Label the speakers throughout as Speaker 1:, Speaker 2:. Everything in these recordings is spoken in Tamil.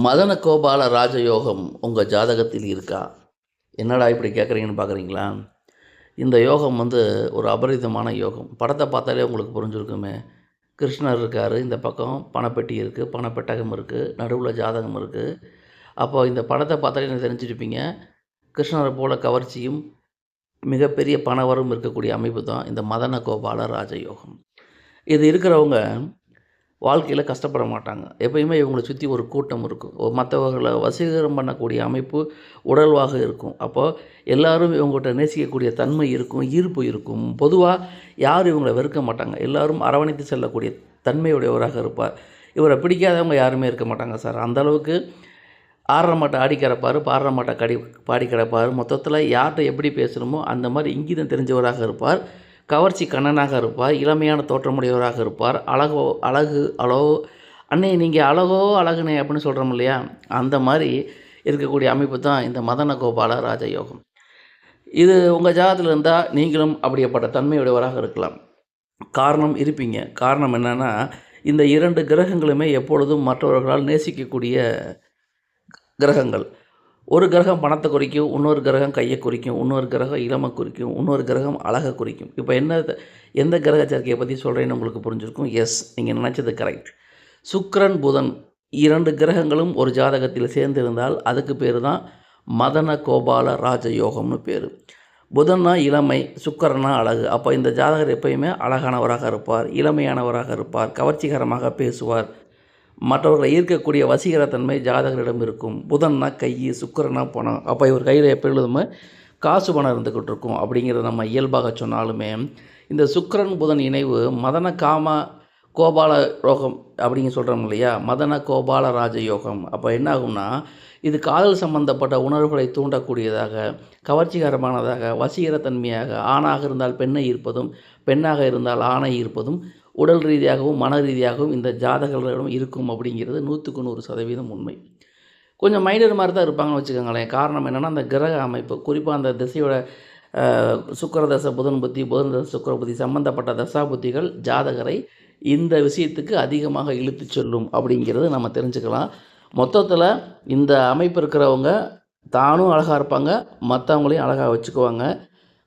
Speaker 1: மதன கோபால ராஜயோகம் உங்கள் ஜாதகத்தில் இருக்கா? என்னடா இப்படி கேட்குறீங்கன்னு பார்க்குறீங்களா? இந்த யோகம் ஒரு அபரிதமான யோகம். படத்தை பார்த்தாலே உங்களுக்கு புரிஞ்சிருக்குமே. கிருஷ்ணர் இருக்கார், இந்த பக்கம் பணப்பெட்டி இருக்குது, பணப்பெட்டகம் இருக்குது, நடுவில் ஜாதகம் இருக்குது. அப்போது இந்த படத்தை பார்த்தாலே எனக்கு தெரிஞ்சிருப்பீங்க, கிருஷ்ணரை போல கவர்ச்சியும் மிகப்பெரிய பணவரும் இருக்கக்கூடிய அமைப்பு தான் இந்த மதன கோபால ராஜயோகம். இது இருக்கிறவங்க வாழ்க்கையில் கஷ்டப்பட மாட்டாங்க. எப்பயுமே இவங்களை சுற்றி ஒரு கூட்டம் இருக்கும். மற்றவர்களை வசீகரம் பண்ணக்கூடிய அமைப்பு உடல்வாக இருக்கும். அப்போது எல்லோரும் இவங்ககிட்ட நேசிக்கக்கூடிய தன்மை இருக்கும், ஈர்ப்பு இருக்கும். பொதுவாக யாரும் இவங்களை வெறுக்க மாட்டாங்க. எல்லோரும் அரவணைத்து செல்லக்கூடிய தன்மையுடையவராக இருப்பார். இவரை பிடிக்காதவங்க யாருமே இருக்க மாட்டாங்க சார். அந்தளவுக்கு ஆடுற மாட்டை ஆடி கிடப்பார், பாடுற மாட்டை பாடி கிடப்பார். மொத்தத்தில் யார்கிட்ட எப்படி பேசணுமோ அந்த மாதிரி இங்கீதம் தெரிஞ்சவராக இருப்பார். கவர்ச்சி கண்ணனாக இருப்பார். இளமையான தோற்றமுடையவராக இருப்பார். அழகு அண்ணே நீங்கள் அழகோ அழகுனே அப்படின்னு சொல்கிறோம் இல்லையா, அந்த மாதிரி இருக்கக்கூடிய அமைப்பு தான் இந்த மதன கோபால ராஜயோகம். இது உங்கள் ஜாதகத்தில் இருந்தால் நீங்களும் அப்படிப்பட்ட தன்மையுடையவராக இருக்கலாம். காரணம் இருப்பீங்க. காரணம் என்னென்னா, இந்த 2 கிரகங்களுமே எப்பொழுதும் மற்றவர்களால் நேசிக்கக்கூடிய கிரகங்கள். ஒரு கிரகம் பணத்தை குறிக்கும், இன்னொரு கிரகம் கையை குறிக்கும், இன்னொரு கிரகம் இளமை குறிக்கும், இன்னொரு கிரகம் அழகை குறிக்கும். இப்போ எந்த கிரக சேர்க்கையை பற்றி சொல்கிறேன்னு உங்களுக்கு புரிஞ்சிருக்கும். எஸ், நீங்கள் நினச்சது கரெக்ட். சுக்கிரன் புதன் 2 கிரகங்களும் ஒரு ஜாதகத்தில் சேர்ந்து இருந்தால் அதுக்கு பேர் தான் மதன கோபால ராஜயோகம்னு பேர். புதன்னா இளமை, சுக்கிரனா அழகு. அப்போ இந்த ஜாதகர் எப்பயுமே அழகானவராக இருப்பார், இளமையானவராக இருப்பார், கவர்ச்சிகரமாக பேசுவார். மற்றவர்களை ஈர்க்கக்கூடிய வசீகரத்தன்மை ஜாதகரிடம் இருக்கும். புதன்னா கை, சுக்கிரனா பணம். அப்போ இவர் கையில் எப்பொழுதுமே காசு பணம் இருந்துக்கிட்டு இருக்கும். அப்படிங்கிறத நம்ம இயல்பாக சொன்னாலுமே, இந்த சுக்கிரன் புதன் இணைவு மதன காம கோபால யோகம் அப்படிங்க சொல்கிறோம் இல்லையா, மதன கோபால ராஜயோகம். அப்போ என்ன ஆகும்னா, இது காதல் சம்பந்தப்பட்ட உணர்வுகளை தூண்டக்கூடியதாக, கவர்ச்சிகரமானதாக, வசீகரத்தன்மையாக, ஆணாக இருந்தால் பெண்ணை ஈர்ப்பதும், பெண்ணாக இருந்தால் ஆணை ஈர்ப்பதும், உடல் ரீதியாகவும் மன ரீதியாகவும் இந்த ஜாதகர்களிடம் இருக்கும். அப்படிங்கிறது 100க்கு 100% உண்மை. கொஞ்சம் மைனர் மாதிரி தான் இருப்பாங்கன்னு வச்சுக்கோங்களேன். காரணம் என்னென்னா, அந்த கிரக அமைப்பு, குறிப்பாக அந்த திசையோட சுக்கிர தசை புதன் புத்தி, புதன் தசை சுக்கிர புத்தி சம்பந்தப்பட்ட தசா புத்திகள் ஜாதகரை இந்த விஷயத்துக்கு அதிகமாக இழுத்து செல்லும். அப்படிங்கிறது நம்ம தெரிஞ்சுக்கலாம். மொத்தத்தில் இந்த அமைப்பு இருக்கிறவங்க தானும் அழகாக இருப்பாங்க, மற்றவங்களையும் அழகாக வச்சுக்குவாங்க.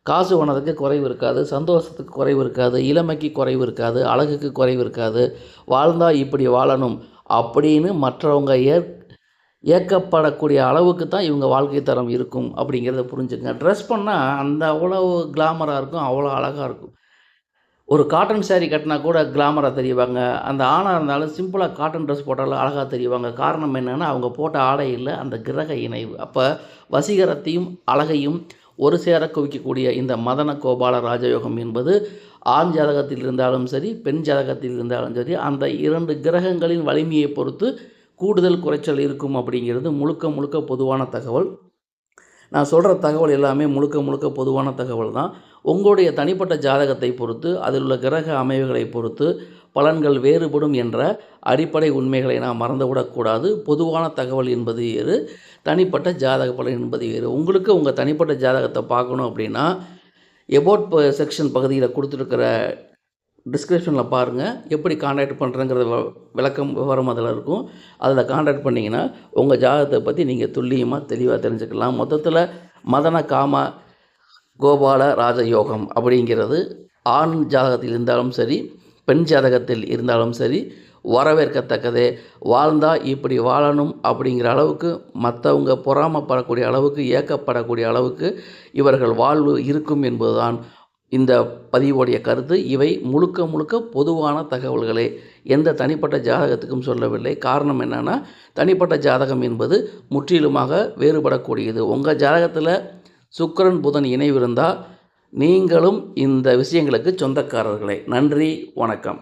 Speaker 1: காசு பணத்துக்கு குறைவு இருக்காது, சந்தோஷத்துக்கு குறைவு இருக்காது, இளமைக்கு குறைவு இருக்காது, அழகுக்கு குறைவு இருக்காது. வாழ்ந்தால் இப்படி வாழணும் அப்படின்னு மற்றவங்க ஏற்கப்படக்கூடிய அளவுக்கு தான் இவங்க வாழ்க்கை தரம் இருக்கும். அப்படிங்கிறத புரிஞ்சுங்க. ட்ரெஸ் பண்ணால் அந்த அவ்வளோ கிளாமராக இருக்கும், அவ்வளோ அழகாக இருக்கும். ஒரு காட்டன் சேரீ கட்டினா கூட கிளாமராக தெரிவாங்க. அந்த ஆணாக இருந்தாலும் சிம்பிளாக காட்டன் ட்ரெஸ் போட்டாலும் அழகாக தெரிவாங்க. காரணம் என்னென்னா, அவங்க போட்ட ஆடை இல்லை, அந்த கிரக இணைவு. அப்போ வசீகரத்தையும் அழகையும் ஒரு சேர குவிக்கக்கூடிய இந்த மதன கோபால ராஜயோகம் என்பது ஆண் ஜாதகத்தில் இருந்தாலும் சரி, பெண் ஜாதகத்தில் இருந்தாலும் சரி, அந்த 2 கிரகங்களின் வலிமையை பொறுத்து கூடுதல் குறைச்சல் இருக்கும். அப்படிங்கிறது முழுக்க முழுக்க பொதுவான தகவல். நான் சொல்கிற தகவல் எல்லாமே முழுக்க பொதுவான தகவல் தான். உங்களுடைய தனிப்பட்ட ஜாதகத்தை பொறுத்து, அதில் உள்ள கிரக அமைவுகளை பொறுத்து பலன்கள் வேறுபடும் என்ற அடிப்படை உண்மைகளை நாம் மறந்துவிடக்கூடாது. பொதுவான தகவல் என்பது வேறு, தனிப்பட்ட ஜாதக பலன் என்பது வேறு. உங்களுக்கு உங்கள் தனிப்பட்ட ஜாதகத்தை பார்க்கணும் அப்படின்னா, எபோட் செக்ஷன் பகுதியில் கொடுத்துருக்கிற டிஸ்கிரிப்ஷனில் பாருங்கள். எப்படி காண்டாக்ட் பண்ணுறேங்கிறத விவரம் அதில் இருக்கும். அதில் காண்டாக்ட் பண்ணிங்கன்னா உங்கள் ஜாதகத்தை பற்றி நீங்கள் துல்லியமாக தெளிவாக தெரிஞ்சுக்கலாம். மொத்தத்தில் மதன காம கோபால ராஜயோகம் அப்படிங்கிறது ஆண் ஜாதகத்தில் இருந்தாலும் சரி, பெண் ஜாதகத்தில் இருந்தாலும் சரி வரவேற்கத்தக்கதே. வாழ்ந்தால் இப்படி வாழணும் அப்படிங்கிற அளவுக்கு, மற்றவங்க பொறாமப்படக்கூடிய அளவுக்கு, ஏக்கப்படக்கூடிய அளவுக்கு இவர்கள் வாழ்வு இருக்கும் என்பதுதான் இந்த பதிவுடைய கருத்து. இவை முழுக்க பொதுவான தகவல்களே, எந்த தனிப்பட்ட ஜாதகத்துக்கும் சொல்லவில்லை. காரணம் என்னென்னா, தனிப்பட்ட ஜாதகம் என்பது முற்றிலுமாக வேறுபடக்கூடியது. உங்கள் ஜாதகத்தில் சுக்கிரன் புதன் இணைவு இருந்தால் நீங்களும் இந்த விஷயங்களுக்கு சொந்தக்காரர்களே. நன்றி, வணக்கம்.